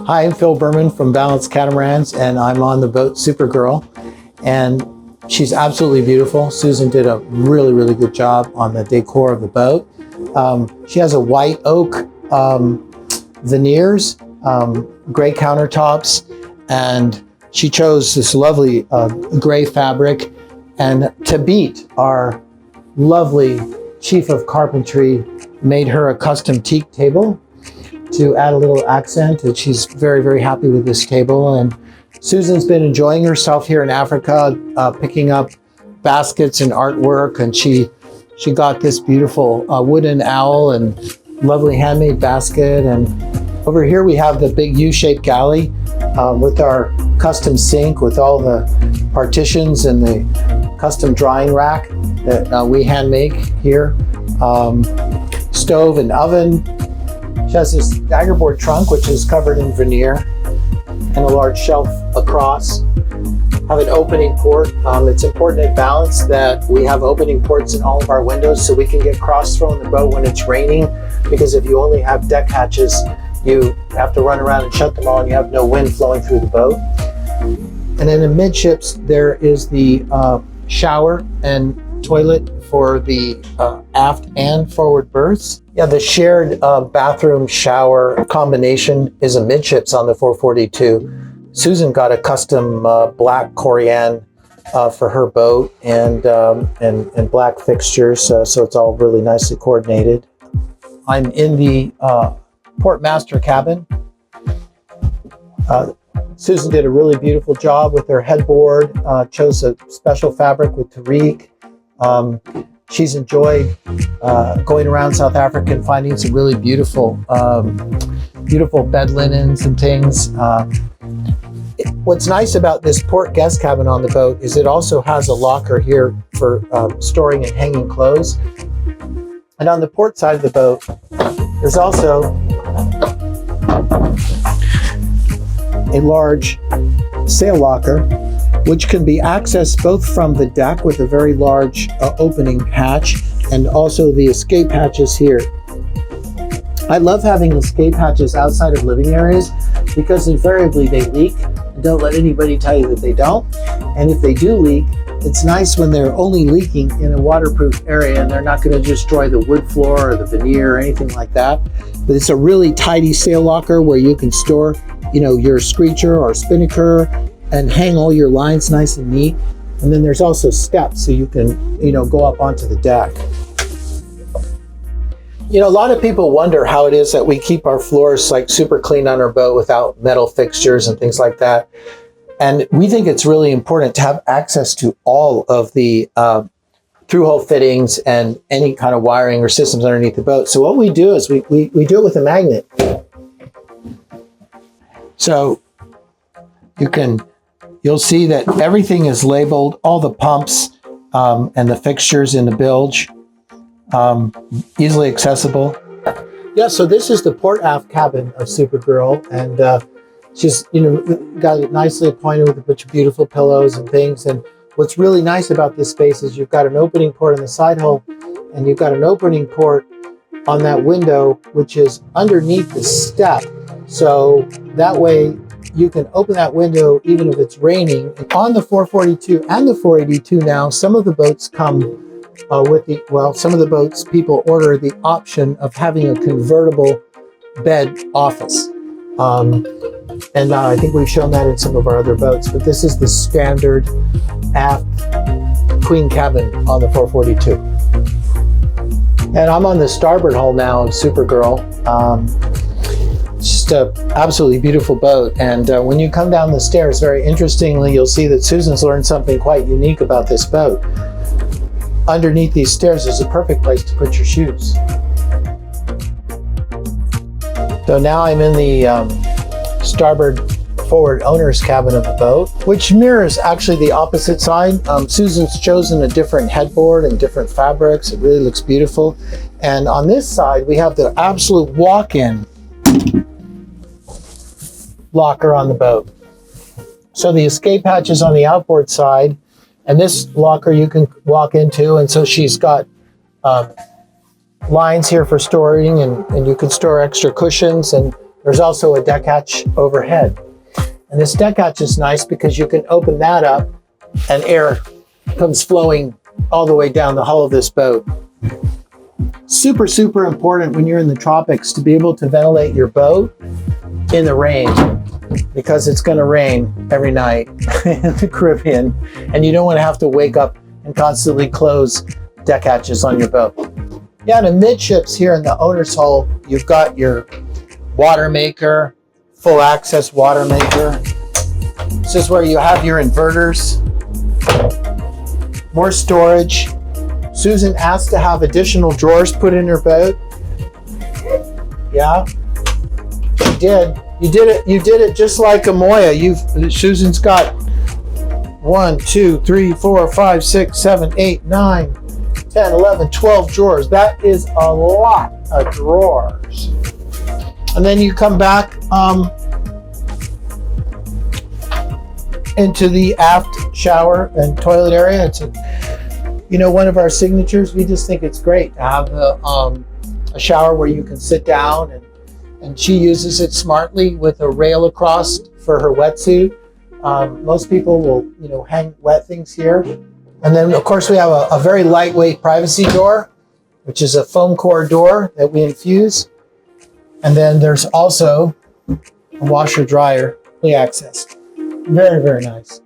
Hi, I'm Phil Berman from Balanced Catamarans, and I'm on the boat Supergirl, and she's absolutely beautiful. Susan did a really good job on the decor of the boat. She has a white oak veneers, gray countertops, and she chose this lovely gray fabric. And to beat, our lovely chief of carpentry made her a custom teak table to add a little accent, and she's very happy with this table. And Susan's been enjoying herself here in Africa, picking up baskets and artwork, and she got this beautiful wooden owl and lovely handmade basket. And over here we have the big U-shaped galley with our custom sink with all the partitions and the custom drying rack that we hand make here. Stove and oven. She has this daggerboard trunk, which is covered in veneer, and a large shelf across. Have an opening port. It's important at Balance that we have opening ports in all of our windows so we can get cross-throw in the boat when it's raining, because if you only have deck hatches, you have to run around and shut them all and you have no wind flowing through the boat. And then in Midships, there is the shower and toilet for the aft and forward berths. Yeah, the shared bathroom shower combination is a Midships on the 442. Susan got a custom black Corian for her boat and black fixtures, so it's all really nicely coordinated. I'm in the port master cabin. Susan did a really beautiful job with her headboard, chose a special fabric with Tariq. She's enjoyed going around South Africa and finding some really beautiful bed linens and things. What's nice about this port guest cabin on the boat is it also has a locker here for storing and hanging clothes. And on the port side of the boat, there's also a large sail locker, which can be accessed both from the deck with a very large opening hatch and also the escape hatches here. I love having escape hatches outside of living areas because invariably they leak. Don't let anybody tell you that they don't. And if they do leak, it's nice when they're only leaking in a waterproof area and they're not going to destroy the wood floor or the veneer or anything like that. But it's a really tidy sail locker where you can store, your screecher or spinnaker and hang all your lines nice and neat. And then there's also steps so you can, go up onto the deck. A lot of people wonder how it is that we keep our floors like super clean on our boat without metal fixtures and things like that. And we think it's really important to have access to all of the through-hole fittings and any kind of wiring or systems underneath the boat. So what we do is we do it with a magnet. So you'll see that everything is labeled, all the pumps and the fixtures in the bilge, easily accessible. Yeah, so this is the port aft cabin of Supergirl, and she's got it nicely appointed with a bunch of beautiful pillows and things. And what's really nice about this space is you've got an opening port in the side hull, and you've got an opening port on that window, which is underneath the step. So that way you can open that window even if it's raining. On the 442 and the 482 now, some of the boats come some of the boats people order the option of having a convertible bed office. And I think we've shown that in some of our other boats, but this is the standard aft queen cabin on the 442. And I'm on the starboard hull now of Supergirl. It's just an absolutely beautiful boat. And when you come down the stairs, very interestingly, you'll see that Susan's learned something quite unique about this boat. Underneath these stairs is a perfect place to put your shoes. So now I'm in the starboard forward owner's cabin of the boat, which mirrors actually the opposite side. Susan's chosen a different headboard and different fabrics. It really looks beautiful. And on this side, we have the absolute walk-in locker on the boat. So the escape hatch is on the outboard side, and this locker you can walk into. And so she's got lines here for storing, and you can store extra cushions. And There's also a deck hatch overhead. And this deck hatch is nice because you can open that up and air comes flowing all the way down the hull of this boat. Super, super important when you're in the tropics to be able to ventilate your boat in the rain, because it's going to rain every night in the Caribbean, and you don't want to have to wake up and constantly close deck hatches on your boat. Yeah, the midships here in the owner's hull, you've got your water maker, full access water maker. This is where you have your inverters, more storage. Susan asked to have additional drawers put in her boat. Yeah, she did. You did it just like Amoya. Susan's got 1, 2, 3, 4, 5, 6, 7, 8, 9, 10, 11, 12 drawers. That is a lot of drawers. And then you come back into the aft shower and toilet area. It's one of our signatures. We just think it's great to have a shower where you can sit down, and she uses it smartly with a rail across for her wetsuit. Most people will, hang wet things here. And then, of course, we have a very lightweight privacy door, which is a foam core door that we infuse. And then there's also a washer dryer, fully accessed. Very, very nice.